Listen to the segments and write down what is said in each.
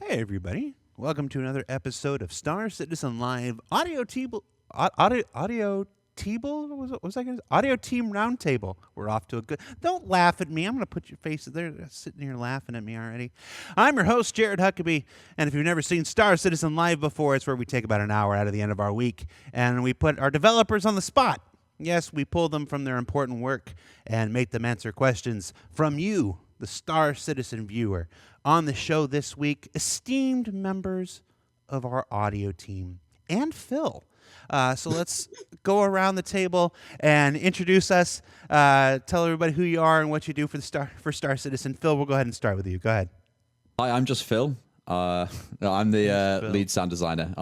Hey, everybody. Welcome to another episode of Star Citizen Live Audio Table. Audio Table? What was I going to Audio Team Roundtable. We're off to a good. Don't laugh at me. I'm going to put your faces there. They're sitting here laughing at me already. I'm your host, Jared Huckabee. And if you've never seen Star Citizen Live before, it's where we take about an hour out of the end of our week and we put our developers on the spot. Yes, we pull them from their important work and make them answer questions from you, the Star Citizen viewer. On the show this week, esteemed members of our audio team and Phil. So let's go around the table and introduce us. Tell everybody who you are and what you do for Star Citizen. Phil, we'll go ahead and start with you. Go ahead. Hi, I'm just Phil. I'm the lead sound designer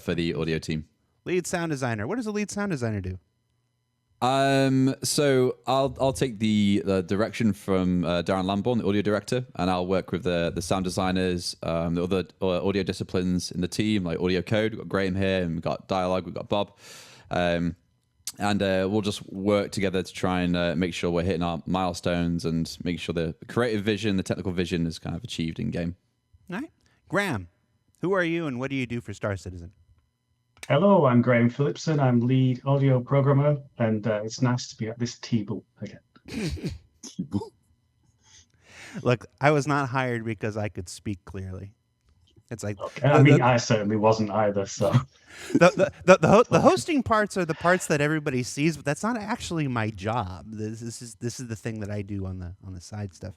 for the audio team. Lead sound designer. What does a lead sound designer do? So I'll take the direction from Darren Lamborn, the audio director, and I'll work with the sound designers, the other audio disciplines in the team, like audio code. We've got Graham here, and we've got dialogue. We've got Bob, and we'll just work together to try and make sure we're hitting our milestones and making sure the creative vision, the technical vision, is kind of achieved in game. All right, Graham, who are you, and what do you do for Star Citizen? Hello, I'm Graham Philipson. I'm lead audio programmer, and it's nice to be at this table again. Look, I was not hired because I could speak clearly. It's like Okay. I certainly wasn't either. So the hosting parts are the parts that everybody sees, but that's not actually my job. This is the thing that I do on the side stuff.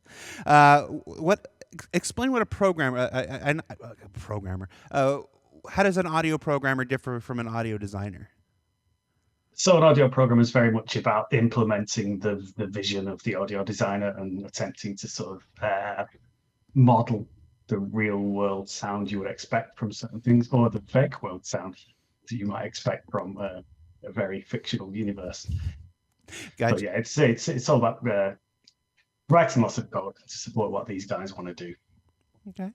Explain what a programmer how does an audio programmer differ from an audio designer? So an audio programmer is very much about implementing the vision of the audio designer and attempting to sort of model the real world sound you would expect from certain things, or the fake world sound that you might expect from a very fictional universe. Gotcha. So yeah, it's all about writing lots of code to support what these guys want to do. Okay.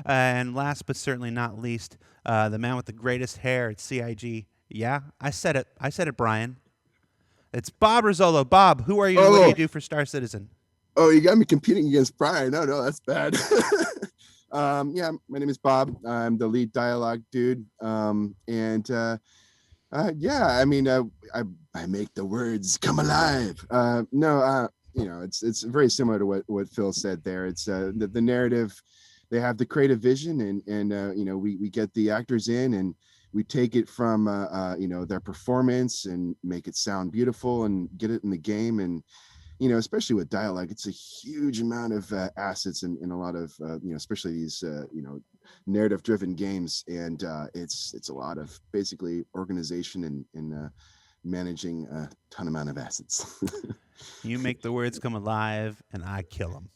And last but certainly not least, the man with the greatest hair at CIG. Yeah, I said it, Brian. It's Bob Rizzolo. Bob, who are you and what do you do for Star Citizen? Oh, you got me competing against Brian. No, that's bad. Yeah, my name is Bob. I'm the lead dialogue dude. Yeah, I mean, I make the words come alive. It's very similar to what Phil said there. It's the narrative. They have the creative vision, and we get the actors in, and we take it from their performance and make it sound beautiful and get it in the game. And especially with dialogue, it's a huge amount of assets in a lot of especially these narrative driven games, and it's a lot of basically organization and managing a ton amount of assets. You make the words come alive, and I kill them.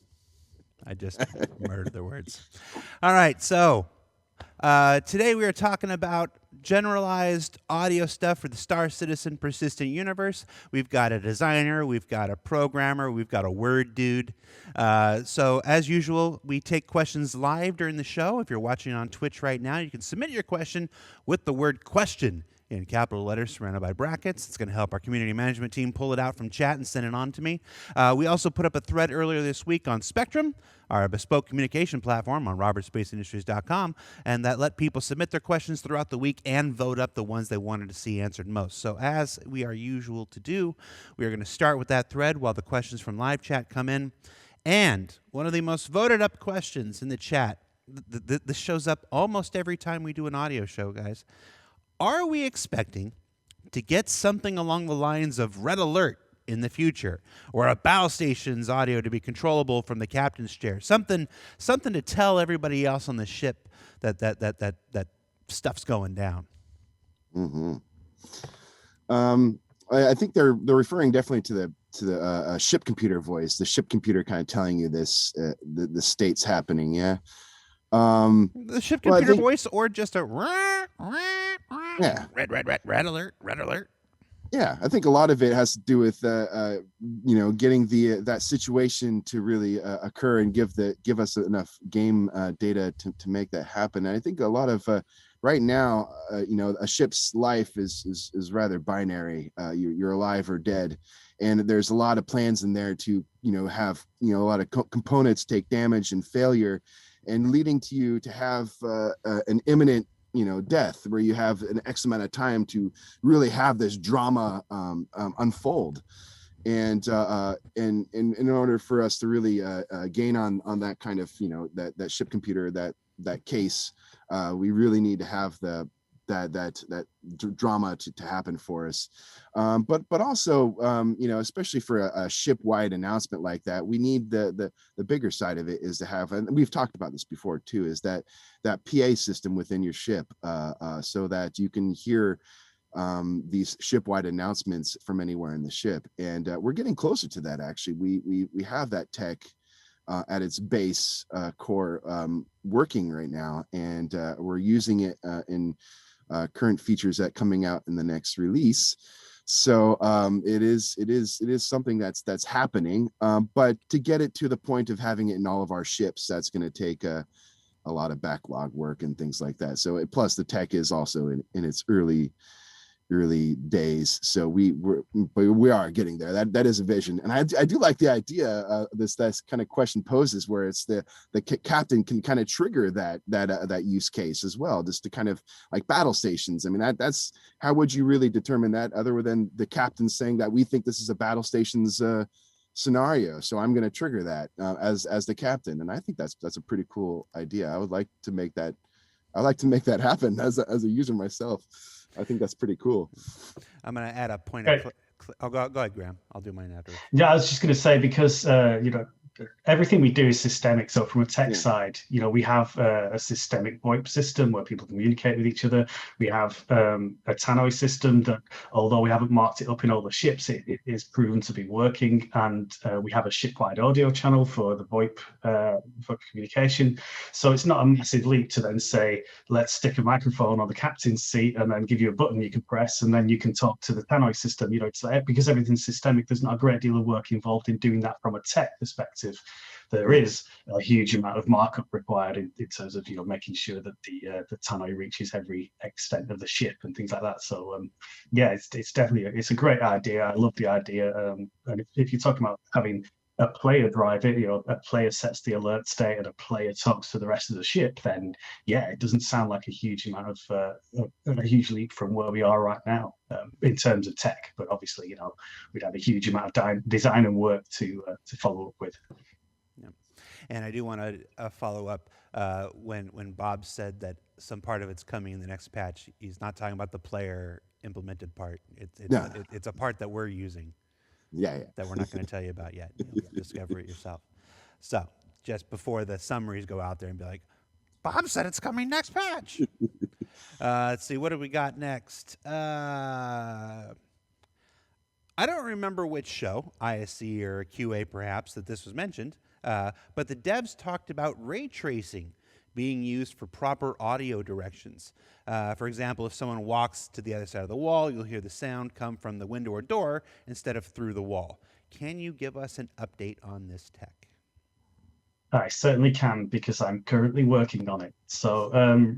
I just murdered the words. All right, so today we are talking about generalized audio stuff for the Star Citizen persistent universe. We've got a designer, we've got a programmer, we've got a word dude. So as usual, we take questions live during the show. If you're watching on Twitch right now, you can submit your question with the word question in capital letters surrounded by brackets. It's going to help our community management team pull it out from chat and send it on to me. We also put up a thread earlier this week on Spectrum, our bespoke communication platform on robertspaceindustrials.com, and that let people submit their questions throughout the week and vote up the ones they wanted to see answered most. So as we are usual to do, we are going to start with that thread while the questions from live chat come in. And one of the most voted up questions in the chat, this shows up almost every time we do an audio show, guys. Are we expecting to get something along the lines of red alert in the future, or a bow station's audio to be controllable from the captain's chair? Something to tell everybody else on the ship that stuff's going down. Mm-hmm. I think they're referring definitely to the ship computer voice. The ship computer kind of telling you this the state's happening. Yeah. The ship computer voice, or just a red alert. Yeah, I think a lot of it has to do with getting that situation to really occur and give us enough game data to make that happen. And I think a lot of right now, a ship's life is rather binary. You're alive or dead, and there's a lot of plans in there to have a lot of components take damage and failure. and leading to you to have an imminent death, where you have an X amount of time to really have this drama unfold. And in order for us to really gain on that kind of that ship computer, that case, we really need to have that drama to happen for us, but also especially for a ship-wide announcement like that, we need the bigger side of it is to have, and we've talked about this before too, is that PA system within your ship, so that you can hear these ship-wide announcements from anywhere in the ship. And we're getting closer to that. Actually, we have that tech at its base core working right now, and we're using it in current features that coming out in the next release. So it is something that's happening, but to get it to the point of having it in all of our ships, that's going to take a lot of backlog work and things like that. So plus the tech is also in its early days, so we are getting there. That is a vision, and I do like the idea this kind of question poses, where it's the captain can kind of trigger that use case as well, just to kind of like battle stations. I mean, that's how would you really determine that other than the captain saying that we think this is a battle stations scenario, so I'm going to trigger that as the captain. And I think that's a pretty cool idea. I would like to make that happen as a user myself. I think that's pretty cool. I'm going to add a point. I'll go ahead, Graham. I'll do mine after. Yeah, I was just going to say, because everything we do is systemic. So from a tech side, we have a systemic Voip system where people communicate with each other. We have a tannoy system that, although we haven't marked it up in all the ships, it is proven to be working. And we have a ship-wide audio channel for the Voip for communication. So it's not a massive leap to then say, let's stick a microphone on the captain's seat and then give you a button you can press, and then you can talk to the tannoy system. It's because everything's systemic, there's not a great deal of work involved in doing that from a tech perspective. There is a huge amount of markup required in terms of making sure that the tannoy reaches every extent of the ship and things like that. So it's definitely it's a great idea. I love the idea. And if you're talking about having a player drive it, a player sets the alert state and a player talks to the rest of the ship, then it doesn't sound like a huge amount of a huge leap from where we are right now in terms of tech. But obviously, we'd have a huge amount of design and work to follow up with. Yeah. And I do want to follow up when Bob said that some part of it's coming in the next patch. He's not talking about the player implemented part. It's a part that we're using. Yeah. That we're not going to tell you about yet. You'll discover it yourself. So just before the summaries go out there and be like, Bob said it's coming next patch. Let's see, what do we got next? I don't remember which show, ISC or QA perhaps, that this was mentioned, but the devs talked about ray tracing being used for proper audio directions. For example, if someone walks to the other side of the wall, you'll hear the sound come from the window or door instead of through the wall. Can you give us an update on this tech? I certainly can, because I'm currently working on it. So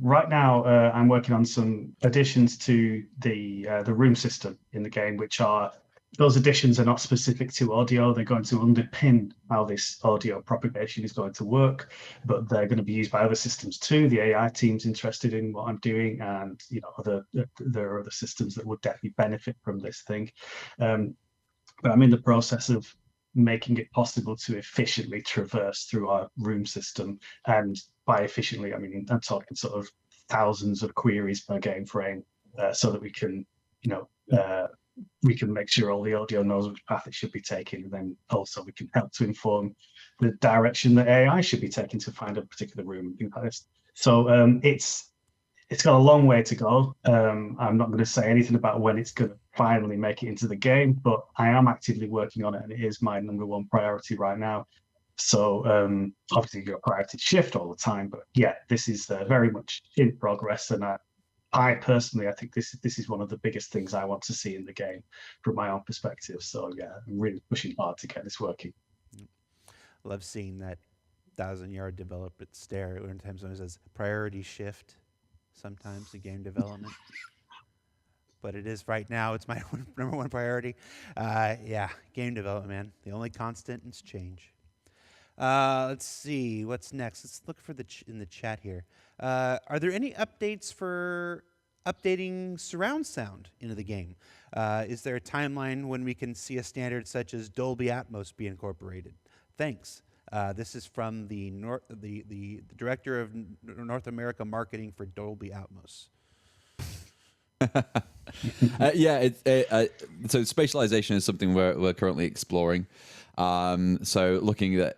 right now, I'm working on some additions to the room system in the game, which are, those additions are not specific to audio. They're going to underpin how this audio propagation is going to work, but they're going to be used by other systems too. The AI team's interested in what I'm doing, and there are other systems that would definitely benefit from this thing. But I'm in the process of making it possible to efficiently traverse through our room system. And by efficiently, I mean, I'm talking sort of thousands of queries per game frame, so that we can, we can make sure all the audio knows which path it should be taking, and then also we can help to inform the direction that AI should be taking to find a particular room and things like this. So it's got a long way to go. I'm not going to say anything about when it's going to finally make it into the game, but I am actively working on it, and it is my #1 priority right now. So obviously your priorities shift all the time, but this is very much in progress. And I personally, I think this is one of the biggest things I want to see in the game from my own perspective. So I'm really pushing hard to get this working. Love seeing that 1,000-yard development stare in times when it says priority shift sometimes in game development. But it is right now, it's my #1 priority. Game development, man. The only constant is change. Let's see what's next. Let's look for in the chat here. Are there any updates for updating surround sound into the game? Is there a timeline when we can see a standard such as Dolby Atmos be incorporated? Thanks. This is from the director of North America marketing for Dolby Atmos. So spatialization is something we're currently exploring. So looking at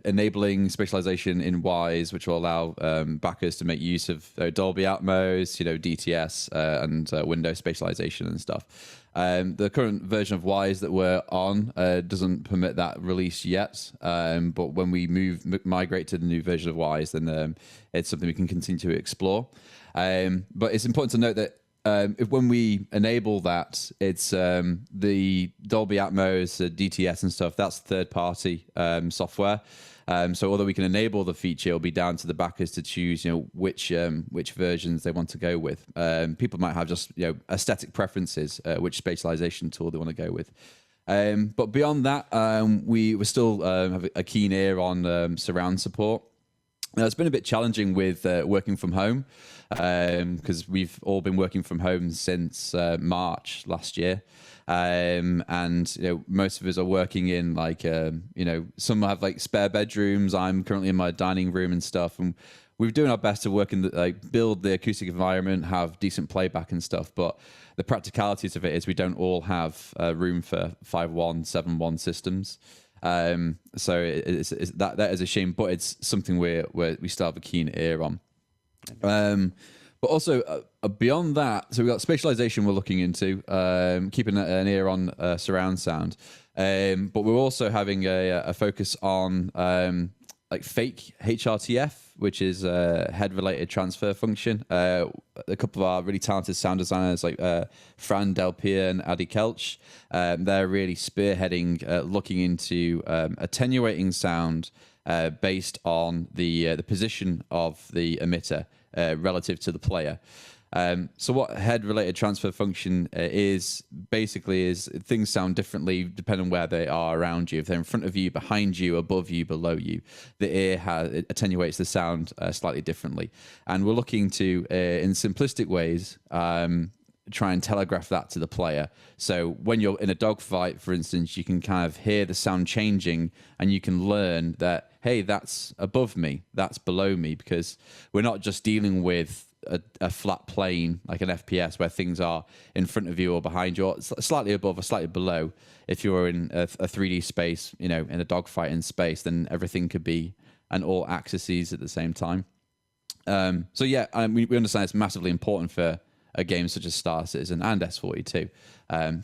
enabling spatialization in Wise, which will allow backers to make use of Dolby Atmos, DTS, and Windows spatialization and stuff. The current version of Wise that we're on doesn't permit that release yet. But when we migrate to the new version of Wise, then it's something we can continue to explore. But it's important to note that when we enable that, it's the Dolby Atmos, DTS and stuff, that's third-party software. So although we can enable the feature, it'll be down to the backers to choose, which versions they want to go with. People might have just, aesthetic preferences, which spatialization tool they want to go with. But beyond that, we still have a keen ear on surround support. Now, it's been a bit challenging with working from home because we've all been working from home since March last year. And most of us are working in some have spare bedrooms. I'm currently in my dining room and stuff, and we're doing our best to work in build the acoustic environment, have decent playback and stuff. But the practicalities of it is we don't all have room for 5.1, 7.1 systems. So that is a shame, but it's something we still have a keen ear on. But also beyond that, so we've got spatialization we're looking into, keeping an ear on surround sound. But we're also having a focus on fake HRTF, which is a head-related transfer function. A couple of our really talented sound designers like Fran Delpierre and Adi Kelch, they're really spearheading looking into attenuating sound based on the position of the emitter relative to the player. So what head-related transfer function is things sound differently depending on where they are around you. If they're in front of you, behind you, above you, below you, the ear it attenuates the sound slightly differently. And we're looking to, in simplistic ways, try and telegraph that to the player. So when you're in a dogfight, for instance, you can kind of hear the sound changing and you can learn that, hey, that's above me, that's below me, because we're not just dealing with a flat plane like an FPS where things are in front of you or behind you, or slightly above or slightly below. If you're in a 3D space, in a dogfight in space, then everything could be on all axes at the same time. We understand it's massively important for a game such as Star Citizen and S42.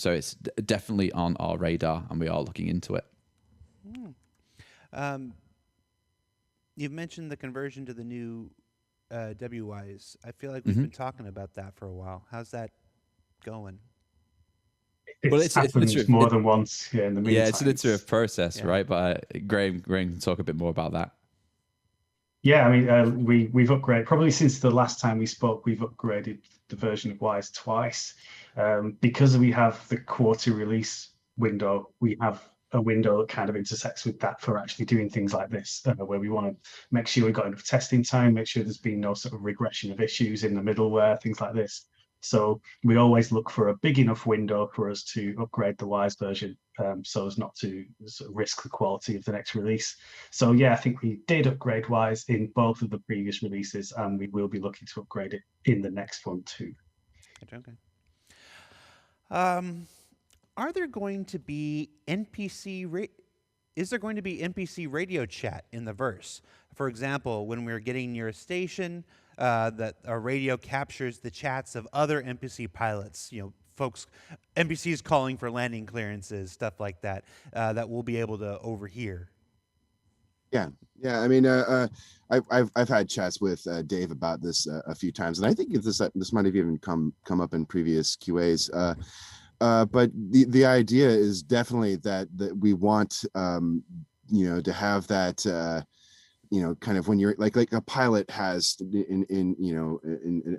So it's definitely on our radar, and we are looking into it. You've mentioned the conversion to the new WWise. I feel like we've been talking about that for a while. How's that going? It's happened more than once. Yeah, in the meantime. Yeah, it's an iterative process, right? But Graham can talk a bit more about that. Yeah, I mean, we've upgraded, probably since the last time we spoke, we've upgraded the version of Wise twice. Because we have the quarter release window, we have a window that kind of intersects with that for actually doing things like this, where we want to make sure we've got enough testing time, make sure there's been no sort of regression of issues in the middleware, things like this. So we always look for a big enough window for us to upgrade the Wise version, so as not to sort of risk the quality of the next release. So yeah, I think we did upgrade Wise in both of the previous releases, and we will be looking to upgrade it in the next one too. Okay. Are there going to be is there going to be NPC radio chat in the verse? For example, when we're getting near a station, that a radio captures the chats of other NPC pilots, folks, NPCs calling for landing clearances, stuff like that, that we'll be able to overhear. Yeah. I mean, I've had chats with Dave about this a few times, and I think this might have even come up in previous QAs. But the idea is definitely that we want to have that kind of when you're like a pilot has in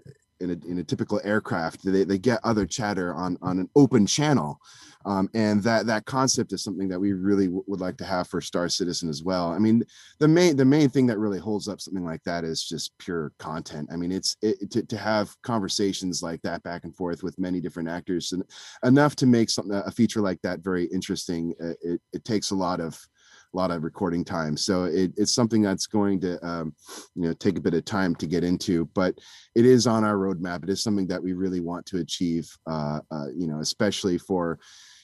in a typical aircraft, they get other chatter on an open channel. And that concept is something that we really would like to have for Star Citizen as well. I mean, the main thing that really holds up something like that is just pure content. I mean, to have conversations like that back and forth with many different actors, and enough to make a feature like that very interesting. It takes a lot of recording time, so it's something that's going to take a bit of time to get into, but it is on our roadmap. It is something that we really want to achieve, especially for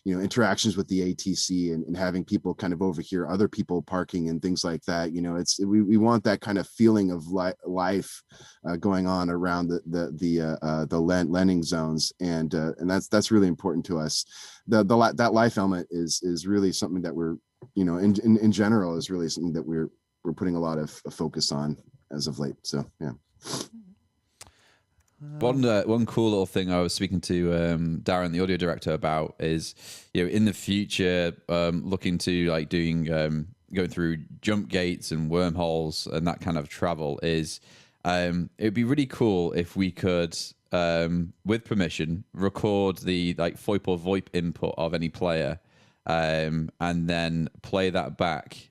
interactions with the ATC and having people kind of overhear other people parking and things like that. We want that kind of feeling of life going on around the landing zones, and that's really important to us. That life element is really something that we're in general is really something that we're putting a lot of focus on as of late. So yeah. One cool little thing I was speaking to Darren, the audio director, about is, in the future, looking to like doing going through jump gates and wormholes and that kind of travel is, it'd be really cool if we could, with permission, record the like Voip or Voip input of any player, and then play that back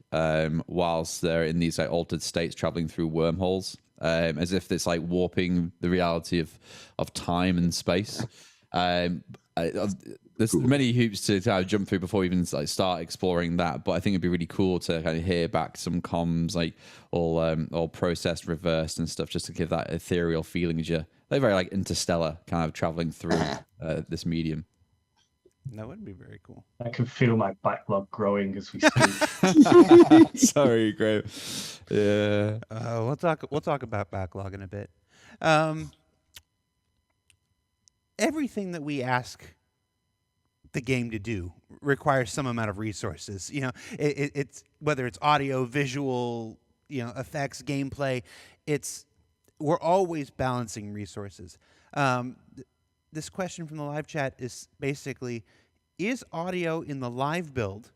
whilst they're in these like altered states traveling through wormholes. As if it's like warping the reality of time and space. There's many hoops to kind of jump through before we even like start exploring that, but I think it'd be really cool to kind of hear back some comms like all processed, reversed, and stuff, just to give that ethereal feeling as you're very like interstellar, kind of traveling through this medium. That would be very cool. I can feel my backlog growing as we speak. Sorry, Graham. Yeah. We'll talk about backlog in a bit. Everything that we ask the game to do requires some amount of resources. It's whether it's audio, visual, effects, gameplay. We're always balancing resources. This question from the live chat is basically, is audio in the live build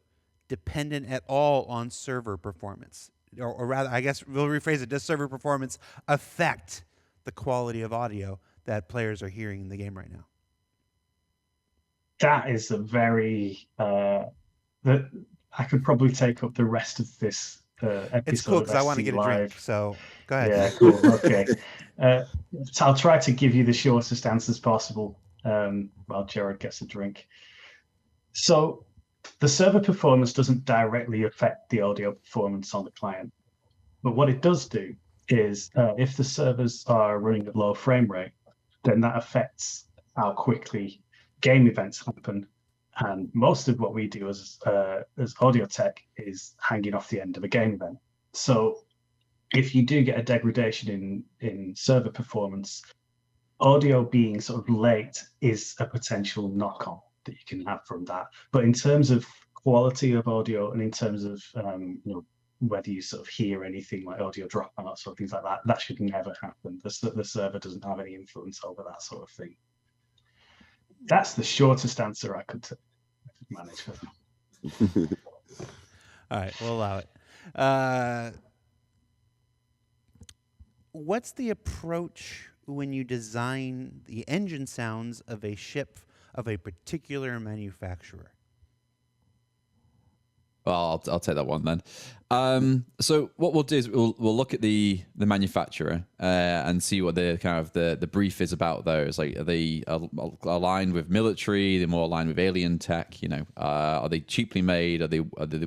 dependent at all on server performance? Or rather, I guess we'll rephrase it, does server performance affect the quality of audio that players are hearing in the game right now? That is a very... that I could probably take up the rest of this episode. It's cool because I want to get live. a drink, so go ahead. Yeah, cool. Okay. So I'll try to give you the shortest answers possible while Jared gets a drink. So the server performance doesn't directly affect the audio performance on the client. But what it does do is if the servers are running at low frame rate, then that affects how quickly game events happen. And most of what we do as audio tech is hanging off the end of a game event. So if you do get a degradation in server performance, audio being sort of late is a potential knock-on that you can have from that. But in terms of quality of audio and in terms of whether you sort of hear anything like audio dropouts or things like that, that should never happen. The server doesn't have any influence over that sort of thing. That's the shortest answer I could manage for them. All right, we'll allow it. What's the approach when you design the engine sounds of a ship of a particular manufacturer? Well, I'll take that one then. So what we'll do is we'll look at the manufacturer and see what the kind of the brief is about those. Like, are they aligned with military? They're more aligned with alien tech. Are they cheaply made? Are they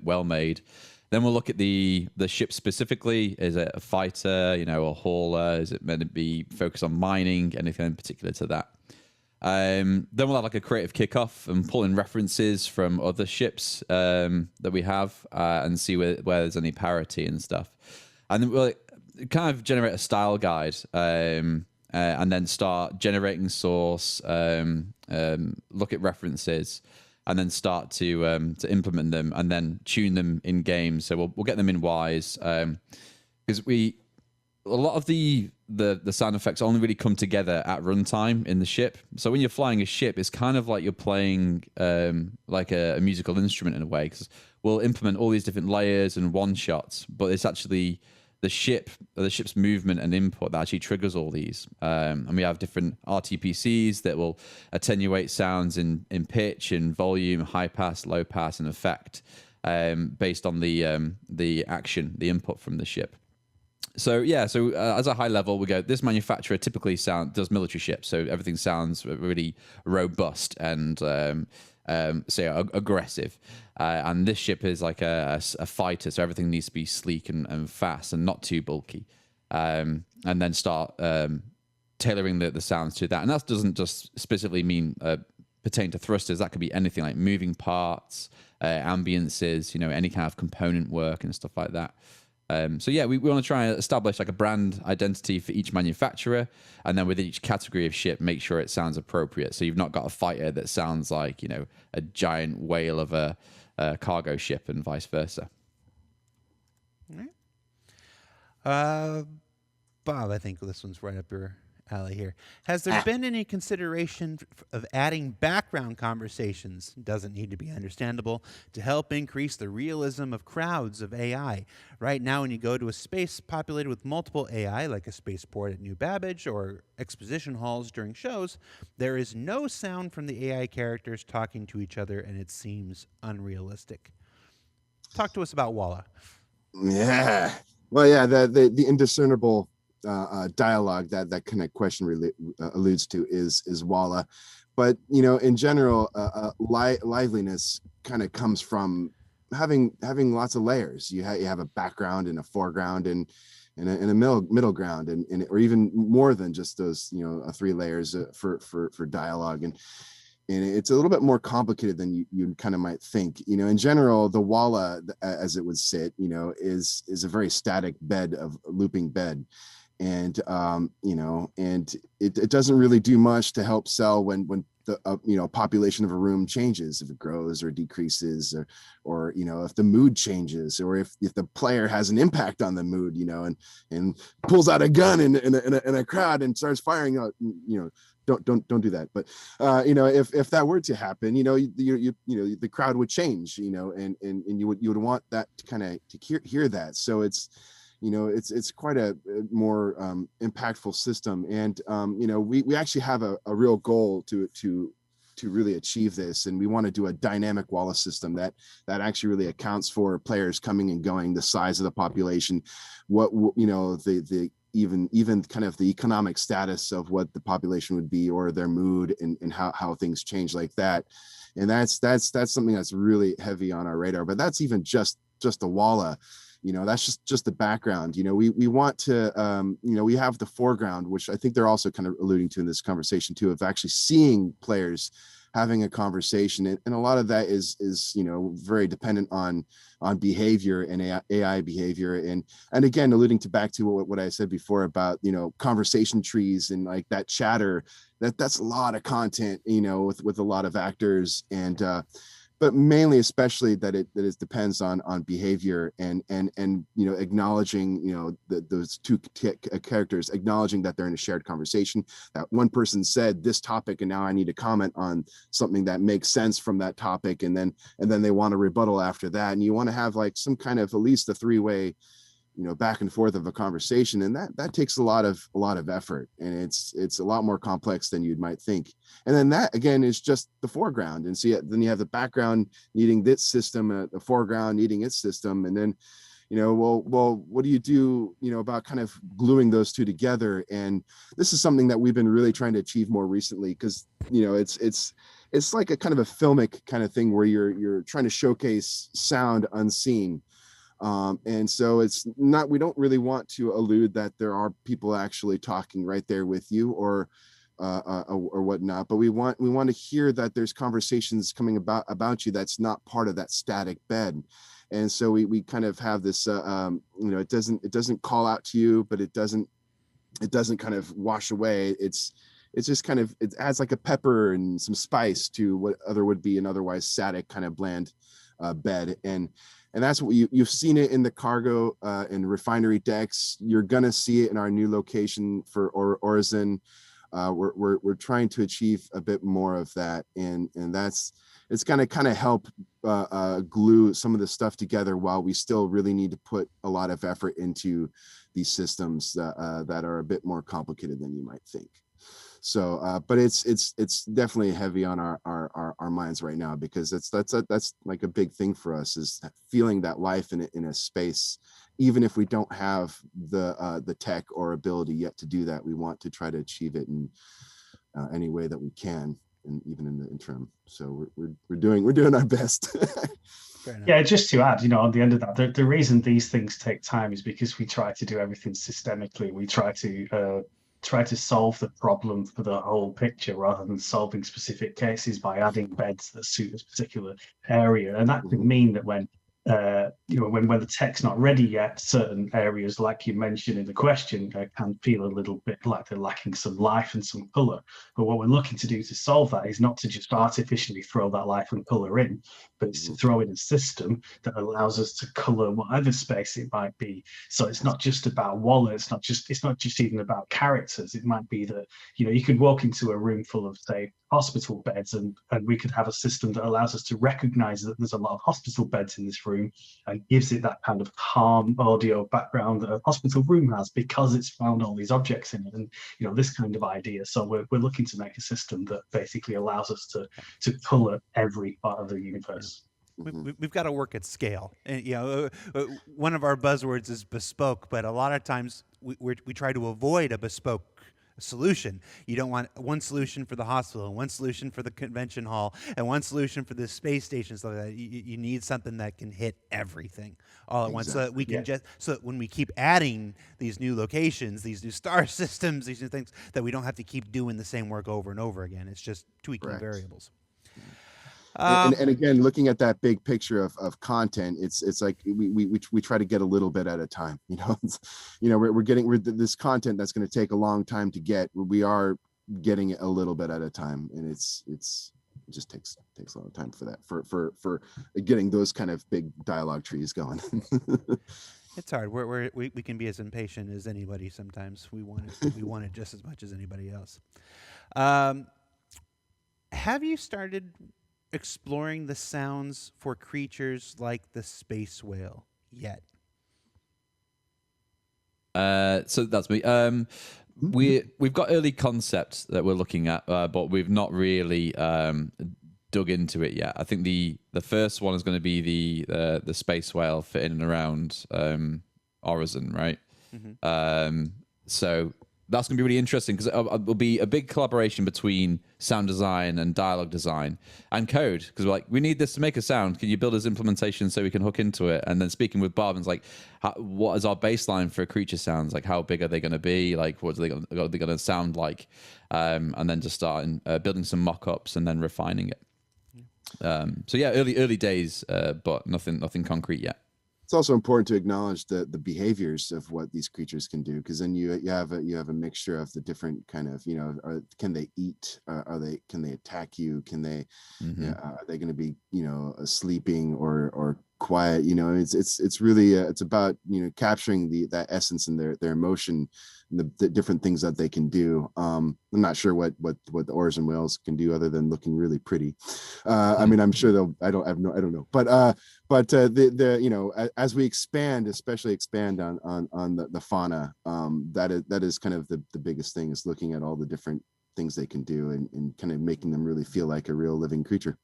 well made? Then we'll look at the ship specifically. Is it a fighter? A hauler? Is it meant to be focused on mining? Anything in particular to that? Then we'll have like a creative kickoff and pull in references from other ships that we have and see where there's any parity and stuff. And then we'll kind of generate a style guide and then start generating source, look at references, and then start to implement them and then tune them in game. So we'll get them in Wise because a lot of the sound effects only really come together at runtime in the ship. So when you're flying a ship, it's kind of like you're playing like a musical instrument in a way, because we'll implement all these different layers and one shots, but it's actually the ship's movement and input that actually triggers all these. And we have different RTPCs that will attenuate sounds in pitch, in volume, high pass, low pass, and effect, based on the action, the input from the ship. So as a high level, we go, this manufacturer typically does military ships, so everything sounds really robust and aggressive. And this ship is like a fighter, so everything needs to be sleek and fast and not too bulky. And then start tailoring the sounds to that. And that doesn't just specifically mean pertain to thrusters. That could be anything like moving parts, ambiances, any kind of component work and stuff like that. We want to try and establish like a brand identity for each manufacturer, and then with each category of ship, make sure it sounds appropriate. So you've not got a fighter that sounds like, a giant whale of a cargo ship and vice versa. All right. Bob, I think this one's right up your alley here. Has there been any consideration of adding background conversations, doesn't need to be understandable, to help increase the realism of crowds of AI? Right now, when you go to a space populated with multiple AI, like a spaceport at New Babbage or exposition halls during shows, there is no sound from the AI characters talking to each other, and it seems unrealistic. Talk to us about Walla. Yeah. Well, yeah, the indiscernible dialogue that kind of question really alludes to is Walla, but in general, liveliness kind of comes from having lots of layers. You have a background and a foreground and a middle ground, and or even more than just those 3 layers for dialogue, and it's a little bit more complicated than you kind of might think. In general, the Walla, as it would sit, is a very static looping bed. And and it doesn't really do much to help sell when the population of a room changes, if it grows or decreases, or if the mood changes, or if the player has an impact on the mood, and pulls out a gun in a crowd and starts firing out, don't do that. But if that were to happen, the crowd would change, and you would want that to kind of to hear that. So it's quite a more impactful system, and we actually have a real goal to really achieve this, and we want to do a dynamic Walla system that actually really accounts for players coming and going, the size of the population, what the even kind of the economic status of what the population would be, or their mood, and how things change like that. And that's something that's really heavy on our radar. But that's even just the Walla. That's just the background. We want to, we have the foreground, which I think they're also kind of alluding to in this conversation too, of actually seeing players having a conversation. And a lot of that is very dependent on behavior and AI behavior. And again, alluding back to what I said before about, conversation trees and like that chatter, that's a lot of content, with a lot of actors, and, but mainly, especially that it depends on behavior and acknowledging those 2 characters, acknowledging that they're in a shared conversation, that one person said this topic and now I need to comment on something that makes sense from that topic, and then they want to rebuttal after that, and you want to have like some kind of at least a 3-way back and forth of a conversation, and that takes a lot of effort, and it's a lot more complex than you might think. And then that again is just the foreground, and so then you have the background needing this system, the foreground needing its system, and then well, what do you do about kind of gluing those 2 together? And this is something that we've been really trying to achieve more recently, because it's like a kind of a filmic kind of thing where you're trying to showcase sound unseen. And so it's not, we don't really want to allude that there are people actually talking right there with you, or whatnot, but we want to hear that there's conversations coming about you that's not part of that static bed. And so we kind of have this it doesn't call out to you, but it doesn't kind of wash away. It's just kind of, it adds like a pepper and some spice to what would be an otherwise static kind of bland bed. And that's what you've seen it in the cargo and refinery decks. You're gonna see it in our new location for Orison. we're trying to achieve a bit more of that, and it's going to kind of help glue some of the stuff together while we still really need to put a lot of effort into these systems that are a bit more complicated than you might think. So, but it's definitely heavy on our minds right now, because that's like a big thing for us, is feeling that life in a space. Even if we don't have the tech or ability yet to do that, we want to try to achieve it in any way that we can, and even in the interim. So we're doing our best. Yeah, just to add, on the end of that, the reason these things take time is because we try to do everything systemically. We try to solve the problem for the whole picture, rather than solving specific cases by adding beds that suit a particular area. And that could mean that when the tech's not ready yet, certain areas, like you mentioned in the question, can feel a little bit like they're lacking some life and some color. But what we're looking to do to solve that is not to just artificially throw that life and color in, but it's to throw in a system that allows us to color whatever space it might be. So it's not just about wallet, it's not just even about characters. It might be that you could walk into a room full of, say, hospital beds, and we could have a system that allows us to recognize that there's a lot of hospital beds in this room, and gives it that kind of calm audio background that a hospital room has, because it's found all these objects in it, and this kind of idea. So we're looking to make a system that basically allows us to color every part of the universe. We've got to work at scale, and one of our buzzwords is bespoke, but a lot of times we try to avoid a bespoke solution. You don't want one solution for the hospital, and one solution for the convention hall, and one solution for the space station. So that you need something that can hit everything all at once, so that we can so that when we keep adding these new locations, these new star systems, these new things, that we don't have to keep doing the same work over and over again. It's just tweaking variables. And again, looking at that big picture of content, it's like we try to get a little bit at a time. We're getting this content that's going to take a long time to get. We are getting it a little bit at a time, and it just takes a lot of time for that, for getting those kind of big dialogue trees going. It's hard. We can be as impatient as anybody sometimes. We want it just as much as anybody else. Have you started exploring the sounds for creatures like the space whale yet? So that's me. We've got early concepts that we're looking at, but we've not really dug into it yet. I think the first one is going to be the space whale for in and around Horizon, right? So that's going to be really interesting, because it will be a big collaboration between sound design and dialogue design and code, because we're like, we need this to make a sound. Can you build us implementation so we can hook into it? And then speaking with Bob, and it's like, what is our baseline for creature sounds? Like, how big are they going to be? Like, what are they going to sound like? And then just starting building some mock-ups and then refining it. So yeah, early days, but nothing concrete yet. It's also important to acknowledge the behaviors of what these creatures can do, because then you have a mixture of the different kind of, can they eat? Can they attack you? Can they are they going to be sleeping or quiet? It's really it's about capturing that essence and their emotion, and the different things that they can do. I'm not sure what the Orson whales can do other than looking really pretty. I mean, I'm sure I don't know, but as we expand, especially expand on the fauna, that is kind of the biggest thing, is looking at all the different things they can do, and kind of making them really feel like a real living creature.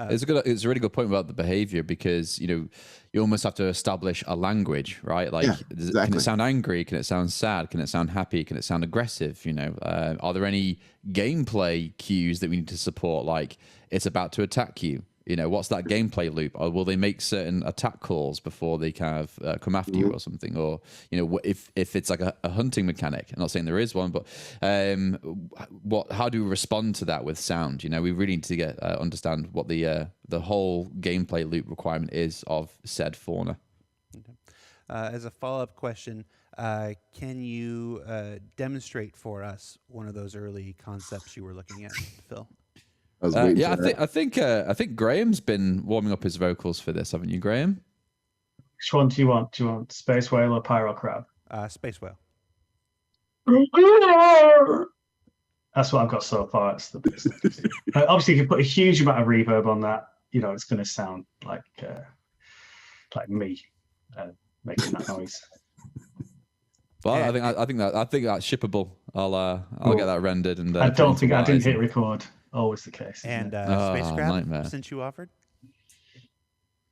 It's a really good point about the behavior, because you almost have to establish a language, right? Like, exactly. Can it sound angry? Can it sound sad? Can it sound happy? Can it sound aggressive? Are there any gameplay cues that we need to support? Like, it's about to attack you. What's that gameplay loop? Or will they make certain attack calls before they kind of come after you or something? Or, if it's like a hunting mechanic, I'm not saying there is one, but how do we respond to that with sound? We really need to understand what the whole gameplay loop requirement is of said fauna. Okay. As a follow-up question, can you demonstrate for us one of those early concepts you were looking at, Phil? I think Graham's been warming up his vocals for this, haven't you, Graham? Which one do you want? Do you want space whale or pyro crab? Space whale. That's what I've got so far. It's the best I can do. Obviously, if you put a huge amount of reverb on that, it's going to sound like me making that noise. Well, I think that's shippable. I'll get that rendered and. I don't think I didn't hit record. Always the case. And spacecraft, nightmare. since you offered.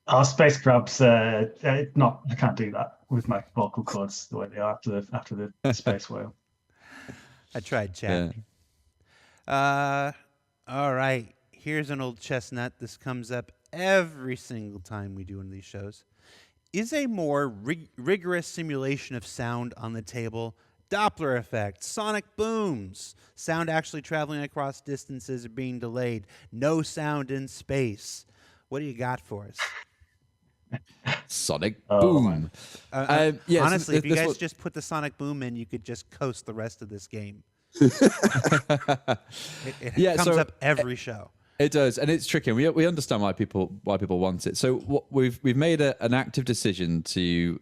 Our spacecrafts, I can't do that with my vocal cords the way they are after the space whale. I tried, chat. Yeah. All right. Here's an old chestnut. This comes up every single time we do one of these shows. Is a more rigorous simulation of sound on the table? Doppler effect, sonic booms, sound actually traveling across distances or being delayed, no sound in space. What do you got for us? Sonic boom. Yes, honestly, if you guys just put the sonic boom in, you could just coast the rest of this game. It comes up every show. It does, and it's tricky. We understand why people want it. So we've made an active decision to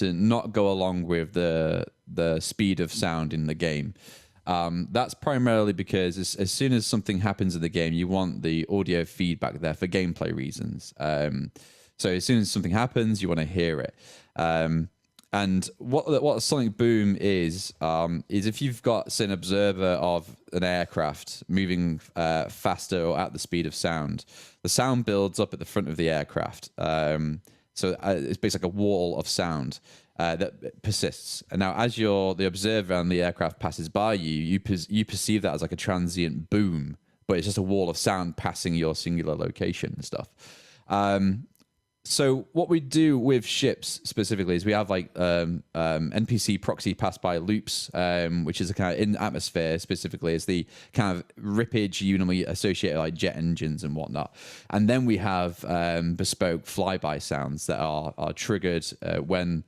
not go along with the speed of sound in the game. That's primarily because as soon as something happens in the game, you want the audio feedback there for gameplay reasons. So as soon as something happens, you want to hear it. And what a sonic boom is if you've got, say, an observer of an aircraft moving faster or at the speed of sound, the sound builds up at the front of the aircraft. So it's basically like a wall of sound that persists. And now, as the observer and the aircraft passes by you perceive that as like a transient boom, but it's just a wall of sound passing your singular location and stuff. So what we do with ships specifically is we have like NPC proxy pass-by loops, which is a kind of in atmosphere specifically is the kind of rippage you normally associate with like jet engines and whatnot. And then we have bespoke flyby sounds that are triggered when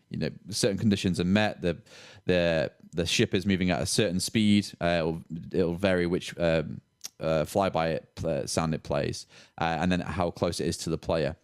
certain conditions are met. The ship is moving at a certain speed. It'll vary which flyby sound it plays, and then how close it is to the player.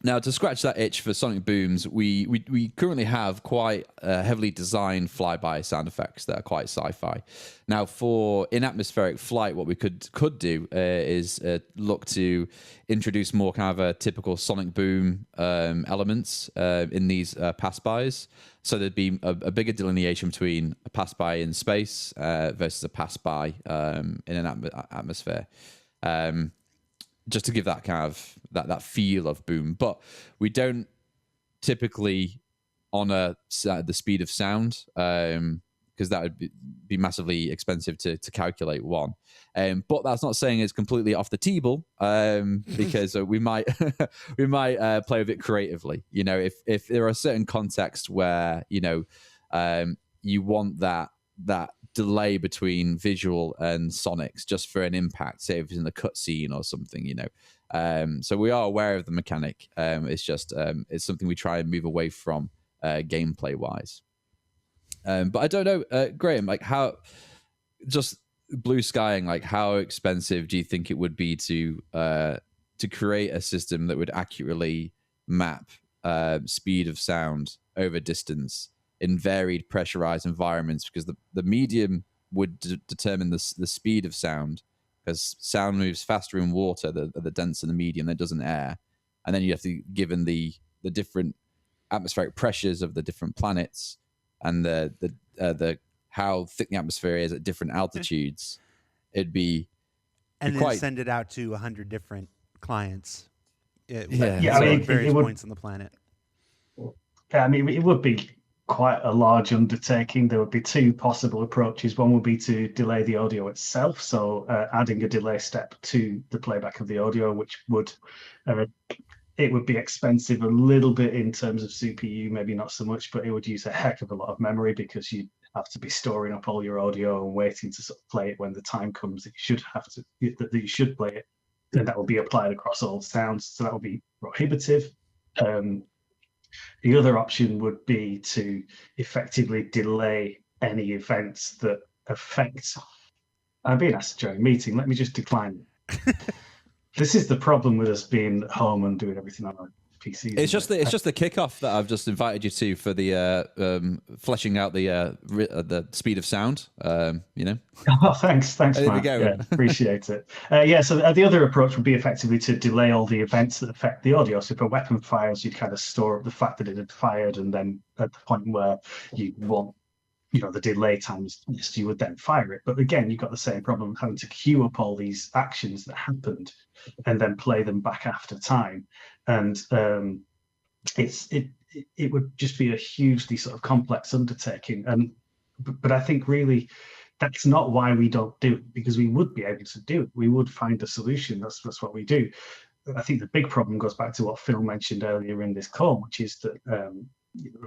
Now, to scratch that itch for sonic booms, we currently have quite heavily designed flyby sound effects that are quite sci-fi. Now, for in-atmospheric flight, what we could do is look to introduce more kind of a typical sonic boom elements in these pass-bys. So there'd be a bigger delineation between a pass-by in space versus a pass-by in an atmosphere. Just to give that kind of that feel of boom, but we don't typically honor the speed of sound because that would be massively expensive to calculate one. But that's not saying it's completely off the table because we might play with it creatively. If there are certain contexts where you want that delay between visual and sonics just for an impact, say if it's in the cutscene or something, so we are aware of the mechanic. It's just it's something we try and move away from gameplay wise. But I don't know, Graham, like how just blue skying, like how expensive do you think it would be to create a system that would accurately map speed of sound over distance in varied pressurized environments, because the medium would determine the speed of sound, because sound moves faster in water, the denser the medium, than it does in air. And then you have to, given the different atmospheric pressures of the different planets and the how thick the atmosphere is at different altitudes, it'd be and then quite... send it out to 100 different clients. At various points on the planet. Yeah, I mean, it would be quite a large undertaking. There would be two possible approaches. One would be to delay the audio itself, so adding a delay step to the playback of the audio, which would it would be expensive a little bit in terms of CPU, maybe not so much, but it would use a heck of a lot of memory because you'd have to be storing up all your audio and waiting to sort of play it when the time comes that you should play it, and that will be applied across all sounds, so that will be prohibitive. The other option would be to effectively delay any events that affect... I'm being asked during a meeting, let me just decline. This is the problem with us being at home and doing everything on our PCs. It's just the kickoff that I've just invited you to for the fleshing out the speed of sound. Oh, thanks, There we Matt. go. Yeah, appreciate it. So the other approach would be effectively to delay all the events that affect the audio. So if a weapon fires, you'd kind of store up the fact that it had fired, and then at the point where you want, the delay time is missed, you would then fire it. But again, you've got the same problem of having to queue up all these actions that happened and then play them back after time. And it would just be a hugely sort of complex undertaking. But I think really that's not why we don't do it, because we would be able to do it. We would find a solution. That's what we do. I think the big problem goes back to what Phil mentioned earlier in this call, which is that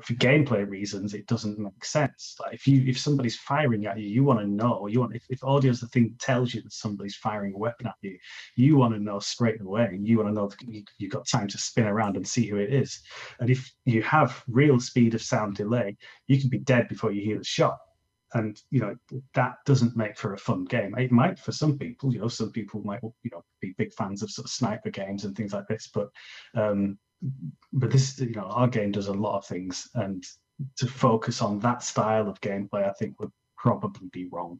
for gameplay reasons, it doesn't make sense. Like if somebody's firing at you, you want to know. If audio is the thing that tells you that somebody's firing a weapon at you, you want to know straight away. You want to know that you've got time to spin around and see who it is. And if you have real speed of sound delay, you can be dead before you hear the shot. And that doesn't make for a fun game. It might for some people. Some people might be big fans of sort of sniper games and things like this. But this, our game does a lot of things, and to focus on that style of gameplay, I think would probably be wrong.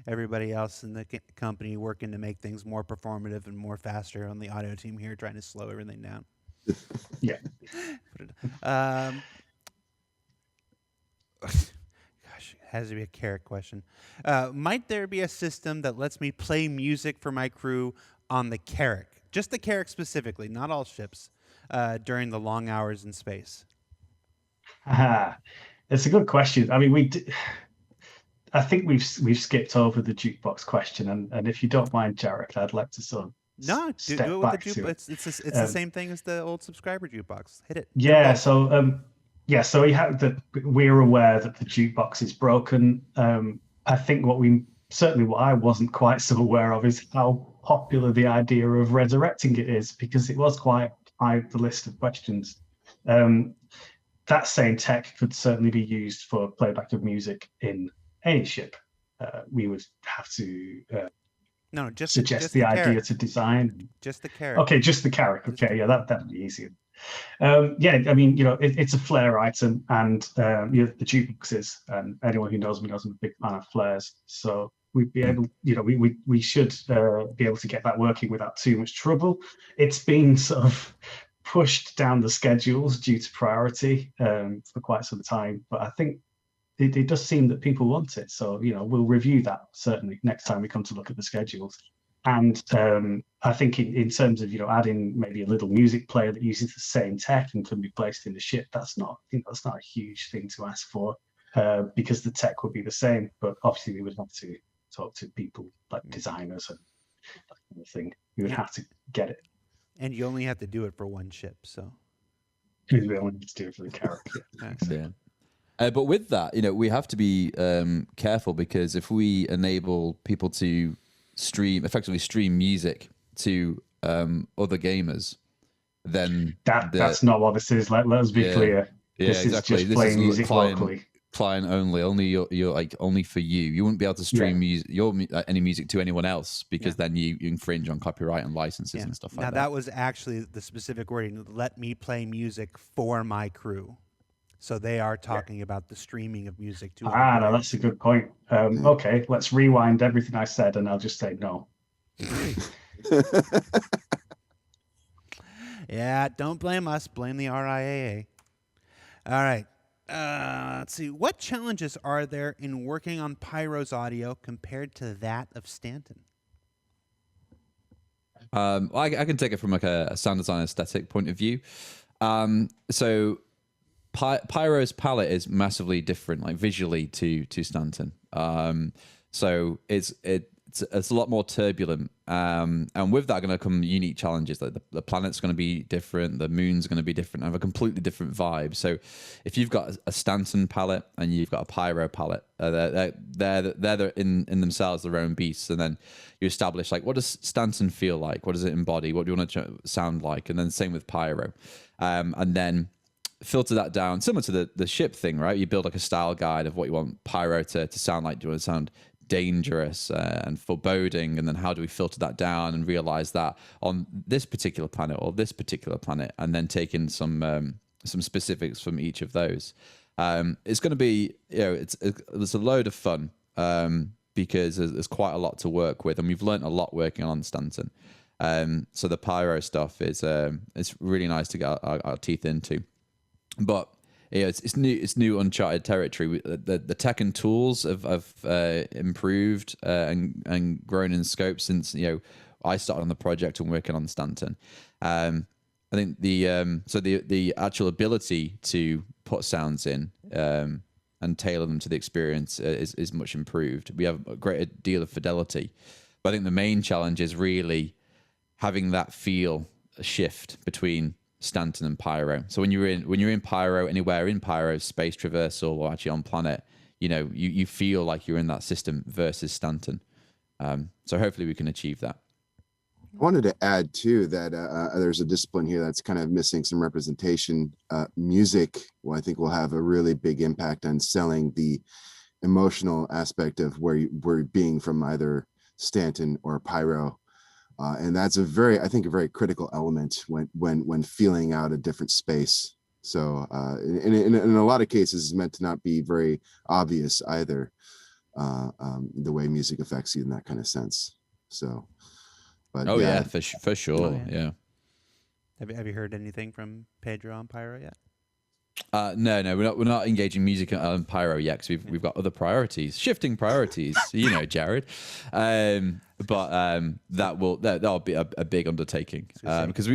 Everybody else in the company working to make things more performative and more faster on the audio team here, trying to slow everything down. Yeah. Gosh, it has to be a carrot question. Might there be a system that lets me play music for my crew on the Carrack? Just the Carrack specifically, not all ships, during the long hours in space? It's a good question. I mean, I think we've skipped over the jukebox question, and if you don't mind, Jarek, I'd like to sort of do it with the jukebox. It's the same thing as the old subscriber jukebox. Hit it. Yeah. So we're aware that the jukebox is broken. I think what I wasn't quite so aware of is how popular the idea of resurrecting it is, because it was quite high the list of questions. That same tech could certainly be used for playback of music in any ship. We would have to suggest the idea to design. Just the Carrack. Okay, just the Carrack. Okay, yeah, that'd be easier. I mean, it's a flare item, and the jukeboxes, and anyone who knows me knows I'm a big fan of flares. So we'd be able, we should be able to get that working without too much trouble. It's been sort of pushed down the schedules due to priority for quite some time, but I think it does seem that people want it. So we'll review that certainly next time we come to look at the schedules. And I think in terms of adding maybe a little music player that uses the same tech and can be placed in the ship, that's not a huge thing to ask for, because the tech would be the same. But obviously we would have to talk to people like designers and that kind of thing. We would have to get it. And you only have to do it for one ship, so we only need to do it for the character. Yeah. But with that, we have to be careful, because if we enable people to effectively stream music to other gamers, then that's not what this is. Let us be clear. This is just playing music locally. Client only. You're like only for you. You wouldn't be able to stream any music to anyone else, because then you infringe on copyright and licenses and stuff like that. Now that was actually the specific wording. Let me play music for my crew. So they are talking about the streaming of music to. No, that's a good point. Okay, let's rewind everything I said, and I'll just say no. Yeah, don't blame us. Blame the RIAA. All right. Let's see. What challenges are there in working on Pyro's audio compared to that of Stanton? I can take it from like a sound design aesthetic point of view. So Pyro's palette is massively different, like visually to Stanton. So it's a lot more turbulent, and with that are going to come unique challenges. Like the planet's going to be different, the moon's going to be different, have a completely different vibe. So if you've got a Stanton palette and you've got a Pyro palette, they're in themselves their own beasts, and then you establish like, what does Stanton feel like? What does it embody? What do you want to sound like? And then same with Pyro, and then filter that down, similar to the ship thing, right? You build like a style guide of what you want Pyro to sound like. Do you want to sound dangerous and foreboding, and then how do we filter that down and realize that on this particular planet or this particular planet, and then taking some specifics from each of those. It's going to be, it's a load of fun because there's quite a lot to work with, and we've learned a lot working on Stanton. So the pyro stuff is it's really nice to get our teeth into, but it's new uncharted territory. The tech and tools have improved and grown in scope since I started on the project and working on Stanton. I think the actual ability to put sounds in and tailor them to the experience is much improved. We have a greater deal of fidelity, but I think the main challenge is really having that feel shift between Stanton and Pyro. So when you're in Pyro, anywhere in Pyro, space traversal or actually on planet, you feel like you're in that system versus Stanton. So hopefully we can achieve that. I wanted to add too that there's a discipline here that's kind of missing some representation. Music, well, I think will have a really big impact on selling the emotional aspect of where you're being from either Stanton or Pyro. And that's a very critical element when feeling out a different space. So in a lot of cases, it's meant to not be very obvious either, the way music affects you in that kind of sense. So, but for sure, Oh, yeah. Have you heard anything from Pedro on Pyro yet? No, we're not engaging music on Pyro yet because we've got other priorities, shifting priorities. Jared. But that'll be a big undertaking because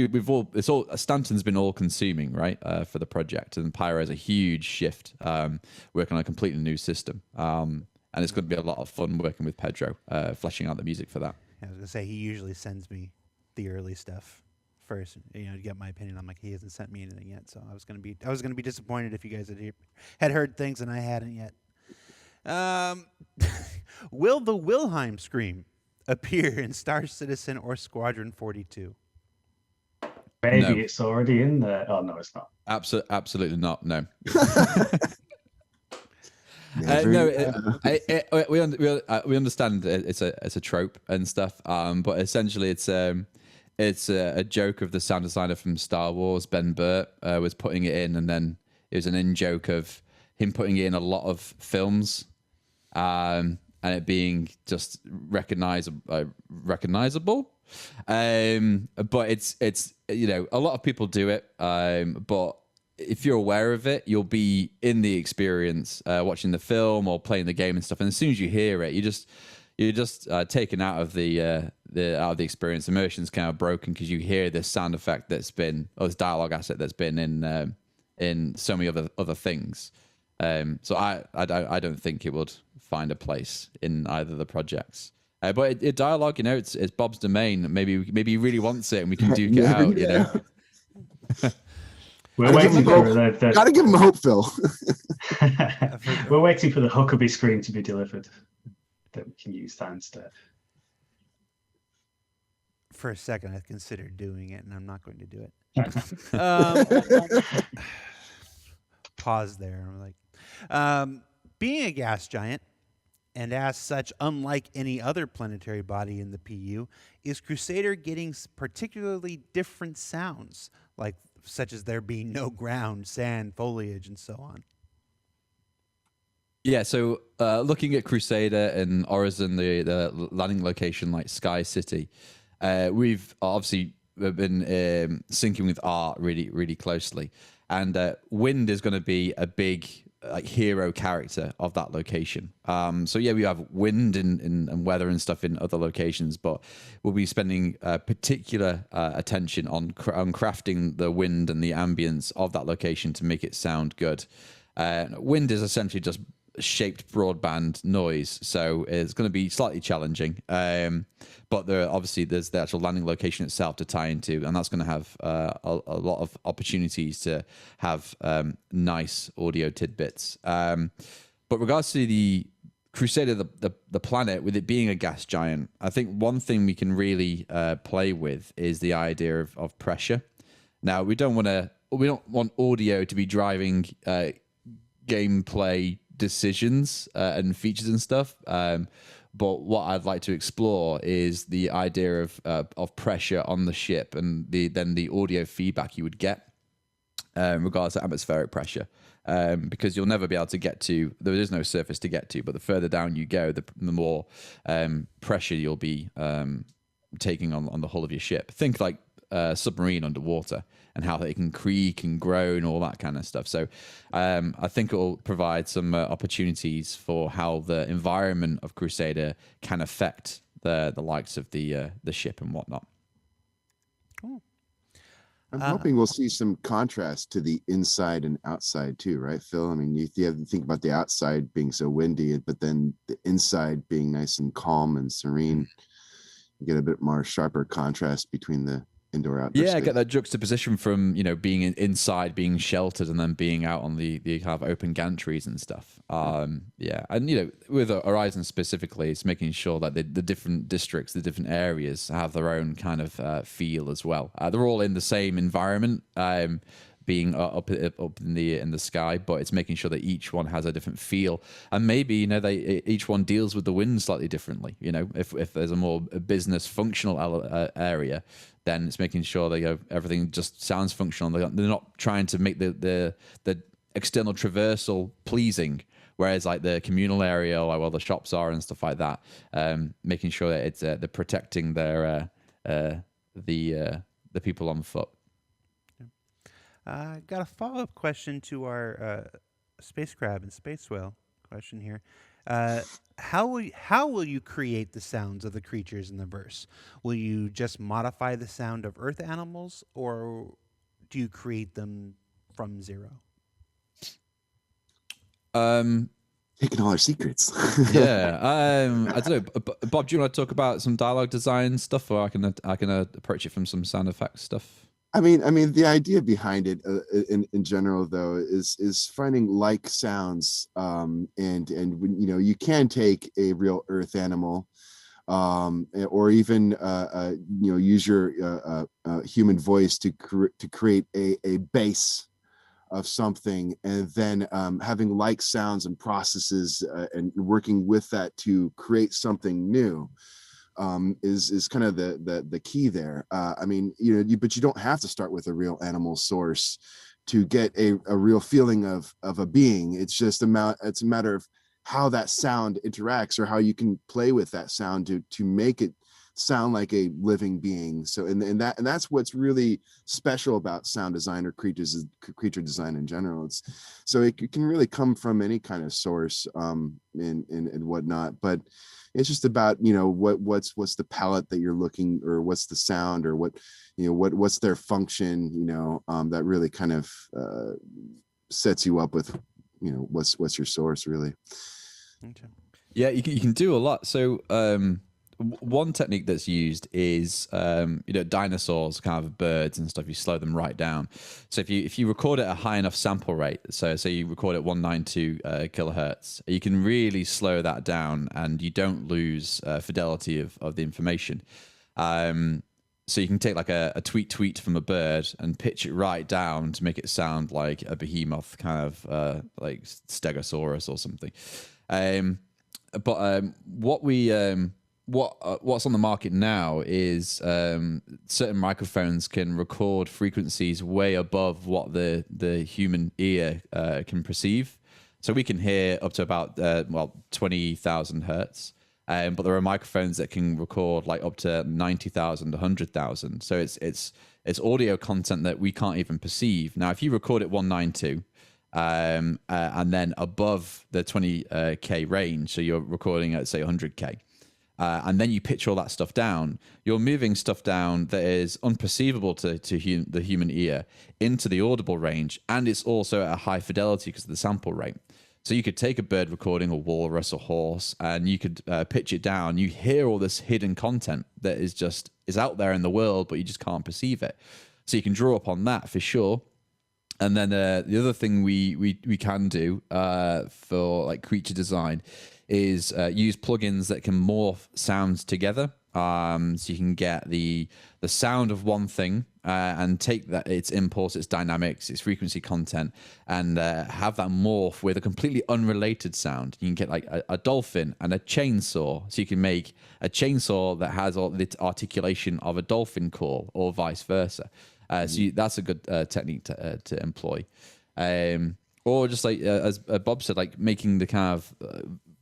Stanton's been all consuming, right, for the project, and Pyro is a huge shift, working on a completely new system, and it's going to be a lot of fun working with Pedro, fleshing out the music for that. I was gonna say he usually sends me the early stuff first, to get my opinion. I'm like, he hasn't sent me anything yet, so I was gonna be disappointed if you guys had heard things and I hadn't yet. Will the Wilheim scream appear in Star Citizen or Squadron 42? Maybe it's already in there. Oh no, it's not. Absolutely not. No. We understand it's a trope and stuff, but essentially it's a joke of the sound designer from Star Wars, Ben Burt, was putting it in, and then it was an in-joke of him putting it in a lot of films, and it being just recognizable. But it's a lot of people do it, but if you're aware of it, you'll be in the experience, watching the film or playing the game and stuff. And as soon as you hear it, you're just taken out of the experience. Immersion's kind of broken because you hear this sound effect this dialogue asset that's been in so many other things. So I don't think it would find a place in either of the projects. But dialogue, it's Bob's domain. Maybe he really wants it, and we can duke it out. We're waiting for Gotta give him hope, Phil. We're waiting for the Huckabee screen to be delivered that we can use that instead. For a second, I considered doing it, and I'm not going to do it. Pause there. I'm like, being a gas giant, and as such, unlike any other planetary body in the PU, is Crusader getting particularly different sounds, such as there being no ground, sand, foliage, and so on? Yeah, so looking at Crusader and Horizon, the landing location like Sky City, we've obviously been syncing with art really, really closely. And wind is going to be a big hero character of that location. So yeah, we have wind and weather and stuff in other locations, but we'll be spending particular attention on crafting the wind and the ambience of that location to make it sound good. Wind is essentially just shaped broadband noise, so it's going to be slightly challenging, but there's the actual landing location itself to tie into, and that's going to have a lot of opportunities to have nice audio tidbits. But regards to the Crusader, the planet, with it being a gas giant, I think one thing we can really play with is the idea of pressure. Now, we don't want audio to be driving gameplay decisions and features and stuff. But what I'd like to explore is the idea of pressure on the ship and then the audio feedback you would get regardless of atmospheric pressure. Because you'll never be able to get to, there is no surface to get to, but the further down you go, the more pressure you'll be taking on the hull of your ship. Think like a submarine underwater and how they can creak and groan, all that kind of stuff. So I think it will provide some opportunities for how the environment of Crusader can affect the likes of the ship and whatnot. Cool. I'm hoping we'll see some contrast to the inside and outside too, right, Phil? I mean, you have to think about the outside being so windy, but then the inside being nice and calm and serene. You get a bit more sharper contrast between the indoor outdoor space. Get that juxtaposition from being inside, being sheltered, and then being out on the kind of open gantries and stuff. And with Horizon specifically, it's making sure that the different districts, the different areas have their own kind of feel as well. They're all in the same environment, being up in the sky, but it's making sure that each one has a different feel, and maybe each one deals with the wind slightly differently. If there's a more business functional area, then it's making sure that everything just sounds functional. They're not trying to make the external traversal pleasing, whereas like the communal area or where the shops are and stuff like that, making sure that it's they're protecting their the people on foot. Got a follow-up question to our space crab and space whale question here. How will you create the sounds of the creatures in the verse? Will you just modify the sound of Earth animals, or do you create them from zero? Taking all our secrets. I don't know. Bob, do you want to talk about some dialogue design stuff, or I can approach it from some sound effects stuff? I mean, the idea behind it, in general, though, is finding like sounds, and you can take a real Earth animal, or even use your human voice to create a base of something, and then having like sounds and processes and working with that to create something new. Is kind of the key there. I mean, but you don't have to start with a real animal source to get a real feeling of a being. It's just it's a matter of how that sound interacts, or how you can play with that sound to make it sound like a living being. So and that's what's really special about sound design or creature design in general. It can really come from any kind of source, and whatnot, but it's just about what's the palette that you're looking, or what's the sound, or what's their function, that really kind of sets you up with what's your source really. Okay. Yeah, you can do a lot. So one technique that's used is dinosaurs, kind of birds and stuff. You slow them right down. So if you record at a high enough sample rate, so you record at 192 kilohertz, you can really slow that down, and you don't lose fidelity of the information. So you can take like a tweet from a bird and pitch it right down to make it sound like a behemoth, kind of like Stegosaurus or something. What's on the market now is certain microphones can record frequencies way above what the human ear can perceive. So we can hear up to about 20,000 hertz, but there are microphones that can record like up to 90,000, 100,000. So it's audio content that we can't even perceive. Now, if you record at 192. And then above the 20k range, so you're recording at say 100k, and then you pitch all that stuff down, you're moving stuff down that is unperceivable to the human ear into the audible range, and it's also at a high fidelity because of the sample rate. So you could take a bird recording, a walrus, a horse, and you could pitch it down. You hear all this hidden content that is out there in the world, but you just can't perceive it. So you can draw upon that for sure. And then the other thing we can do for like creature design is use plugins that can morph sounds together. So you can get the sound of one thing and take that its impulse, its dynamics, its frequency content, and have that morph with a completely unrelated sound. You can get like a dolphin and a chainsaw. So you can make a chainsaw that has all the articulation of a dolphin call, or vice versa. That's a good technique to employ. Or just like as Bob said, like making the kind of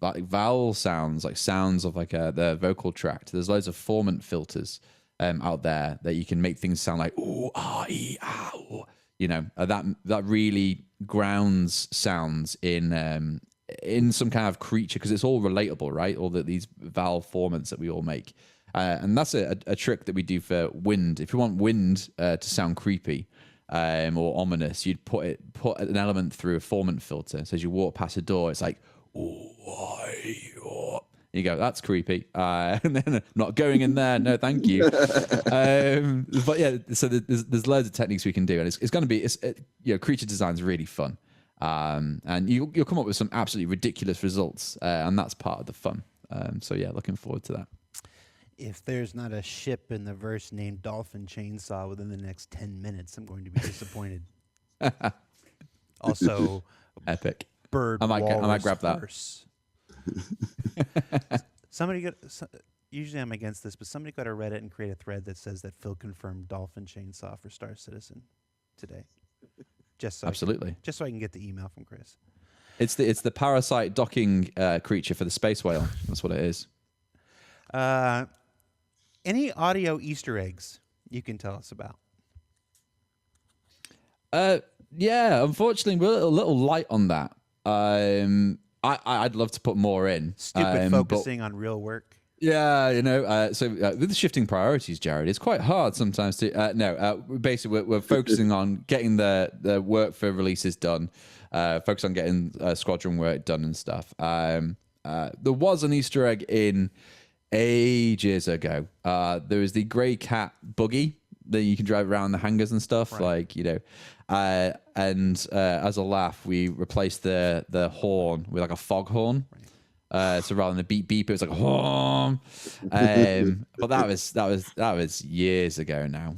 like vowel sounds, like sounds of like the vocal tract. There's loads of formant filters out there that you can make things sound like ooh, ah, ee, ah, ooh. You know, that really grounds sounds in some kind of creature, because it's all relatable, right? All these vowel formants that we all make, and that's a trick that we do for wind. If you want wind to sound creepy or ominous, you'd put an element through a formant filter. So as you walk past a door, it's like ooh, you go, that's creepy. And then not going in there. No, thank you. But yeah, so there's loads of techniques we can do, and it's going to be, creature design is really fun. And you'll come up with some absolutely ridiculous results, and that's part of the fun. So yeah, looking forward to that. If there's not a ship in the verse named Dolphin Chainsaw within the next 10 minutes, I'm going to be disappointed. Also, epic. Bird I might grab that. Verse. Usually I'm against this, but somebody got to Reddit and create a thread that says that Phil confirmed Dolphin Chainsaw for Star Citizen today. Absolutely. Just so I can get the email from Chris. It's the parasite docking creature for the space whale. That's what it is. Any audio Easter eggs you can tell us about? Yeah, unfortunately, we're a little light on that. I'd love to put more in. Stupid focusing on real work. Yeah, so with the shifting priorities, Jared, it's quite hard sometimes to. Basically, we're focusing on getting the work for releases done, focus on getting Squadron work done and stuff. There was an Easter egg in ages ago. There was the grey cat buggy that you can drive around the hangars and stuff, right. And as a laugh, we replaced the horn with like a foghorn. Right. So rather than a beep beep, it was like a horn. But that was years ago now.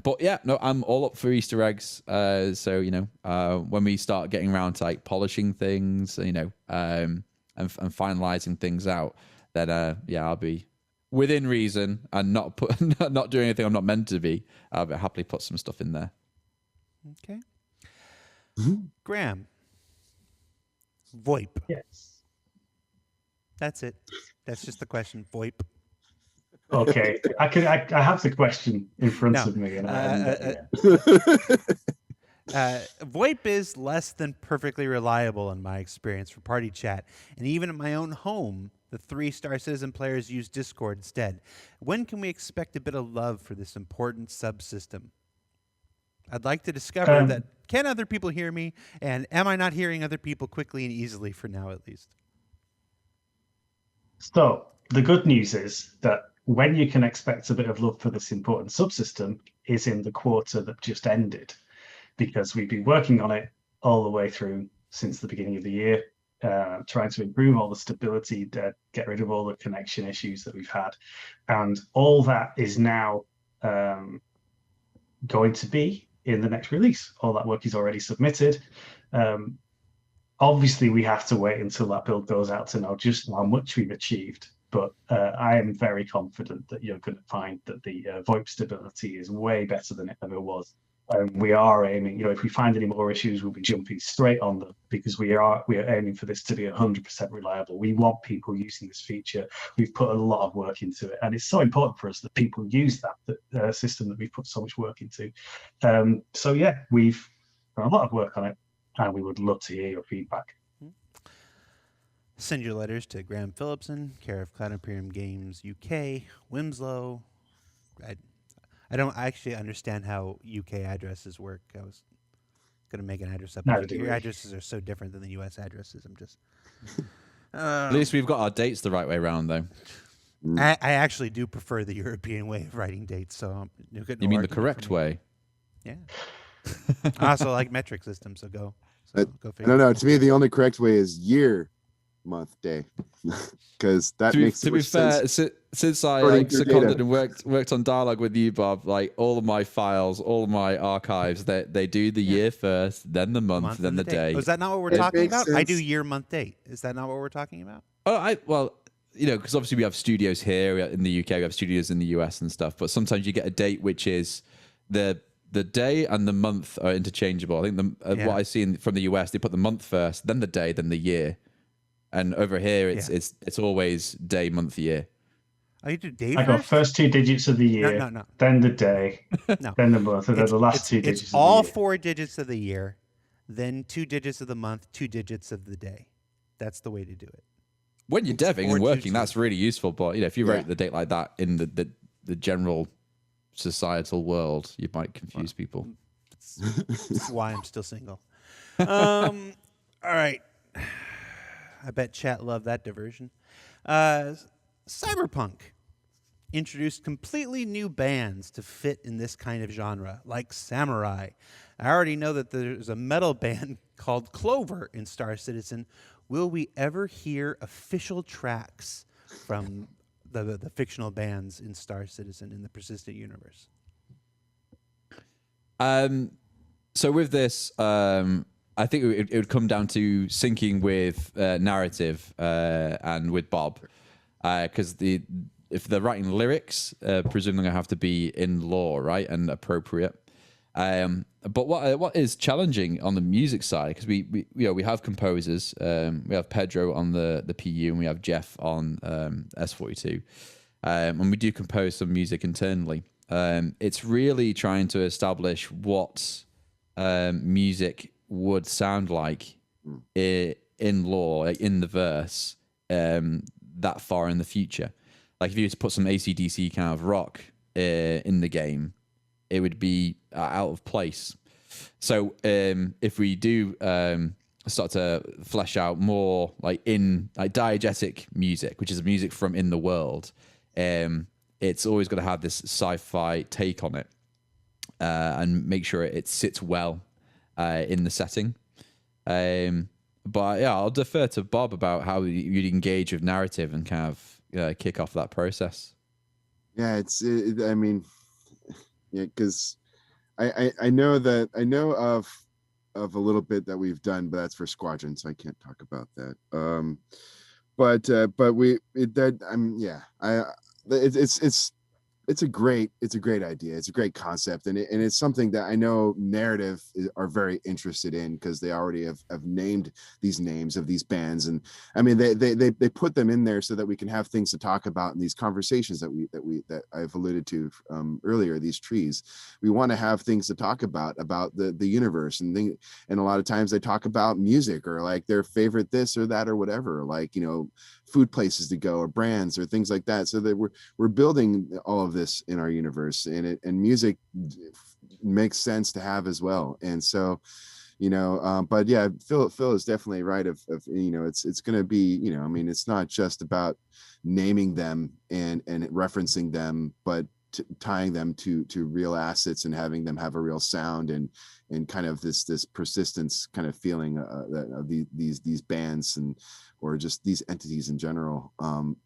But yeah, no, I'm all up for Easter eggs. So when we start getting around to like polishing things, and finalizing things out, then I'll be within reason and not doing anything I'm not meant to be. I'll happily put some stuff in there. Okay. Graham. Voip. Yes. That's it. That's just the question. Voip. Okay. I have the question in front of me. And Voip is less than perfectly reliable in my experience for party chat. And even in my own home, the 3 Star Citizen players use Discord instead. When can we expect a bit of love for this important subsystem? I'd like to discover that can other people hear me, and am I not hearing other people quickly and easily for now at least? So the good news is that when you can expect a bit of love for this important subsystem is in the quarter that just ended, because we've been working on it all the way through since the beginning of the year, trying to improve all the stability, get rid of all the connection issues that we've had. And all that is now going to be in the next release. All that work is already submitted. Obviously, we have to wait until that build goes out to know just how much we've achieved. But I am very confident that you're going to find that the VoIP stability is way better than it ever was. We are aiming, if we find any more issues, we'll be jumping straight on them, because we are aiming for this to be 100% reliable. We want people using this feature. We've put a lot of work into it, and it's so important for us that people use that system that we've put so much work into. So yeah, we've done a lot of work on it, and we would love to hear your feedback. Send your letters to Graham Philipson, care of Cloud Imperium Games UK, Winslow. I don't actually understand how UK addresses work. I was going to make an address up. Your addresses are so different than the US addresses. I'm just. At least we've got our dates the right way around, though. I actually do prefer the European way of writing dates. So you mean the correct way? Yeah. I also like metric systems. So go. No. To me, the only correct way is year, month, day, because that To makes be fair, sense. since I According like to seconded data. and worked on dialogue with you, Bob, like all of my files, all of my archives, they do the year first, then the month, then and the day. Oh, is that not what we're It talking makes about? I do sense. year, month, date. Is that not what we're talking about? Oh, well, because obviously we have studios here in the UK, we have studios in the US and stuff. But sometimes you get a date which is the day and the month are interchangeable. I think what I see from the US, they put the month first, then the day, then the year. And over here, it's always day, month, year. Oh, you do day I got first 2 digits of the year, No. then the day, No. then the month, and then the last 2 digits It's of the all year. 4 digits of the year, then 2 digits of the month, 2 digits of the day. That's the way to do it. When you're deving and working, 422. that's really useful. But if you wrote the date like that in the general societal world, you might confuse people. That's why I'm still single. All right. I bet chat loved that diversion. Cyberpunk introduced completely new bands to fit in this kind of genre, like Samurai. I already know that there's a metal band called Clover in Star Citizen. Will we ever hear official tracks from the fictional bands in Star Citizen in the persistent universe? So with this, I think it would come down to syncing with narrative and with Bob, because if they're writing lyrics, presumably going to have to be in lore, right, and appropriate. But what is challenging on the music side, because we have composers, we have Pedro on the PU, and we have Jeff on S42, and we do compose some music internally. It's really trying to establish what music would sound like in lore, like in the verse, that far in the future. Like if you were to put some AC/DC kind of rock in the game, it would be out of place. So if we do start to flesh out more like diegetic music, which is music from in the world, it's always got to have this sci-fi take on it and make sure it sits well in the setting. But yeah, I'll defer to Bob about how you'd engage with narrative and kind of kick off that process. Yeah, I mean, yeah, because I know of a little bit that we've done, but that's for Squadron, so I can't talk about that. It's a great idea. It's a great concept, and it's something that I know narrative are very interested in, because they already have named these names of these bands, and I mean they put them in there so that we can have things to talk about in these conversations that I've alluded to earlier. These trees, we want to have things to talk about the universe, and a lot of times they talk about music or like their favorite this or that or whatever, like food places to go or brands or things like that. So that we're building all of this in our universe, and music makes sense to have as well. And so, but yeah, Phil is definitely right. Of it's going to be, I mean, it's not just about naming them and referencing them, but tying them to real assets and having them have a real sound and kind of this persistence kind of feeling of these bands or just these entities in general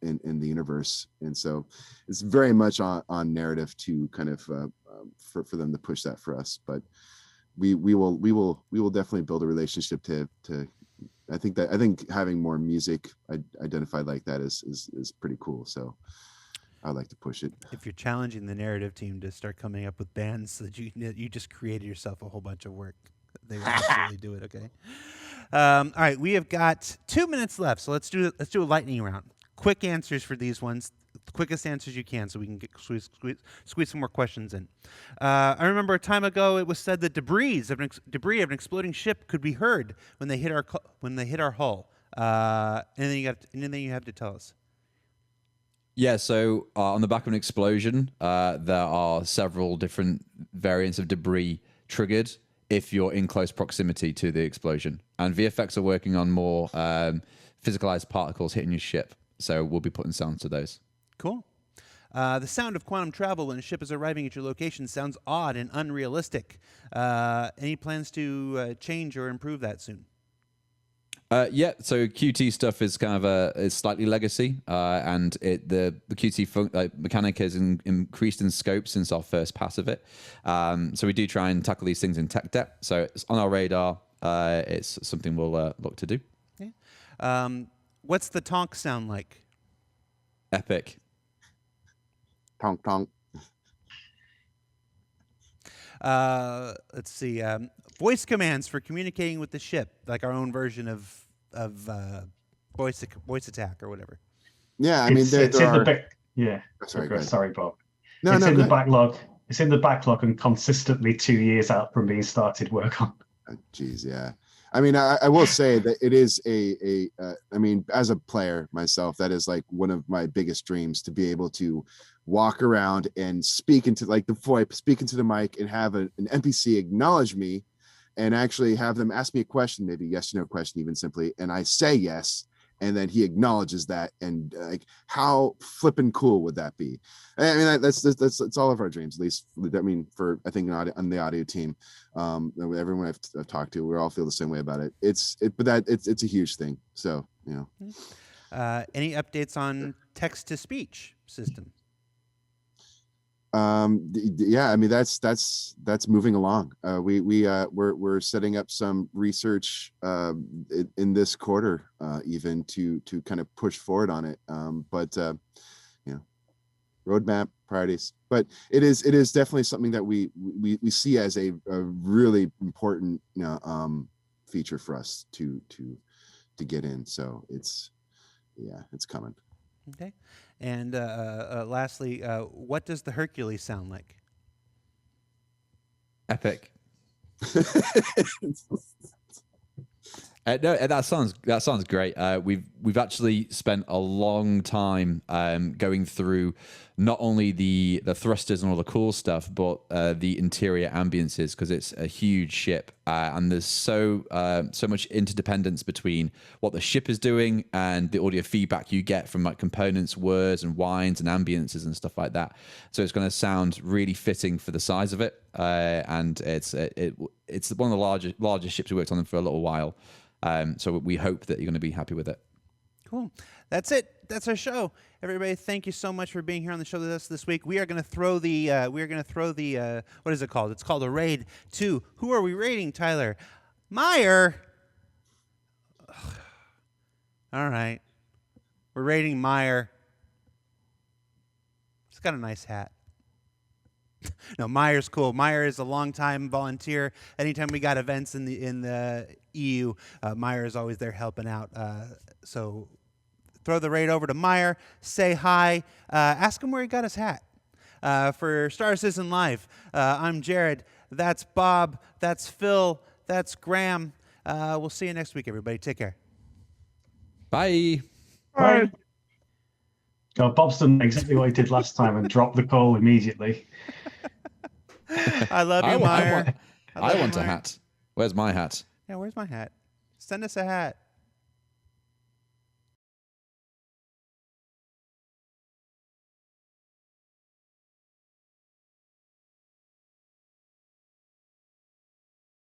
in the universe. And so it's very much on narrative to kind of for them to push that for us. But we will definitely build a relationship to I think having more music identified like that is pretty cool. So I'd like to push it. If you're challenging the narrative team to start coming up with bands so that you just created yourself a whole bunch of work, they will absolutely do it. Okay. All right, we have got 2 minutes left, so let's do a lightning round. Quick answers for these ones, the quickest answers you can, so we can squeeze some more questions in. I remember a time ago it was said that debris of an exploding ship could be heard when they hit our hull. Anything you have to tell us? Yeah, so on the back of an explosion, there are several different variants of debris triggered if you're in close proximity to the explosion. And VFX are working on more physicalized particles hitting your ship. So we'll be putting sound to those. Cool. The sound of quantum travel when a ship is arriving at your location sounds odd and unrealistic. Any plans to change or improve that soon? Yeah, so QT stuff is kind of is slightly legacy, and the QT mechanic has increased in scope since our first pass of it. So we do try and tackle these things in tech debt. So it's on our radar. It's something we'll look to do. Yeah. What's the tonk sound like? Epic. Tonk tonk. Let's see. Voice commands for communicating with the ship, like our own version of voice attack or whatever. Yeah, I mean, it's in Sorry, sorry, Bob. No, it's no, in the good. backlog. It's in the backlog and consistently 2 years out from being started work on. Geez, yeah. I mean, I will say that it is I mean, as a player myself, that is like one of my biggest dreams, to be able to walk around and speak into like the Voip, speak into the mic, and have an NPC acknowledge me, and actually have them ask me a question, maybe yes or no question, even simply, and I say yes, and then he acknowledges that, and like, how flippin' cool would that be? I mean, that's all of our dreams, at least. I mean, for I think on the audio team, everyone I've talked to, we all feel the same way about it. It's a huge thing. So Any updates on text to speech system? Yeah, I mean, that's moving along. We're setting up some research in this quarter, even to kind of push forward on it. But roadmap, priorities. But it is definitely something that we see as a really important feature for us to get in. So it's coming. Okay. And lastly, what does the Hercules sound like? Epic. No, that sounds great. We've actually spent a long time going through not only the thrusters and all the cool stuff, but the interior ambiances, because it's a huge ship, and there's so much interdependence between what the ship is doing and the audio feedback you get from like components, words, and whines and ambiances and stuff like that. So it's going to sound really fitting for the size of it, and it's one of the largest ships we worked on for a little while. So we hope that you're going to be happy with it. Cool. That's it. That's our show. Everybody, thank you so much for being here on the show with us this week. We are going to throw the what is it called? It's called a raid to. Who are we raiding, Tyler? Meyer. All right. We're raiding Meyer. He's got a nice hat. No, Meyer's cool. Meyer is a longtime volunteer. Anytime we got events in the EU, Meyer is always there helping out. So throw the raid over to Meyer. Say hi. Ask him where he got his hat. For Star Citizen Live, I'm Jared. That's Bob. That's Phil. That's Graham. We'll see you next week, everybody. Take care. Bye. Bye. Bob's done exactly what he did last time and dropped the call immediately. I love you, Meyer. I want a hat. Where's my hat? Yeah, where's my hat? Send us a hat.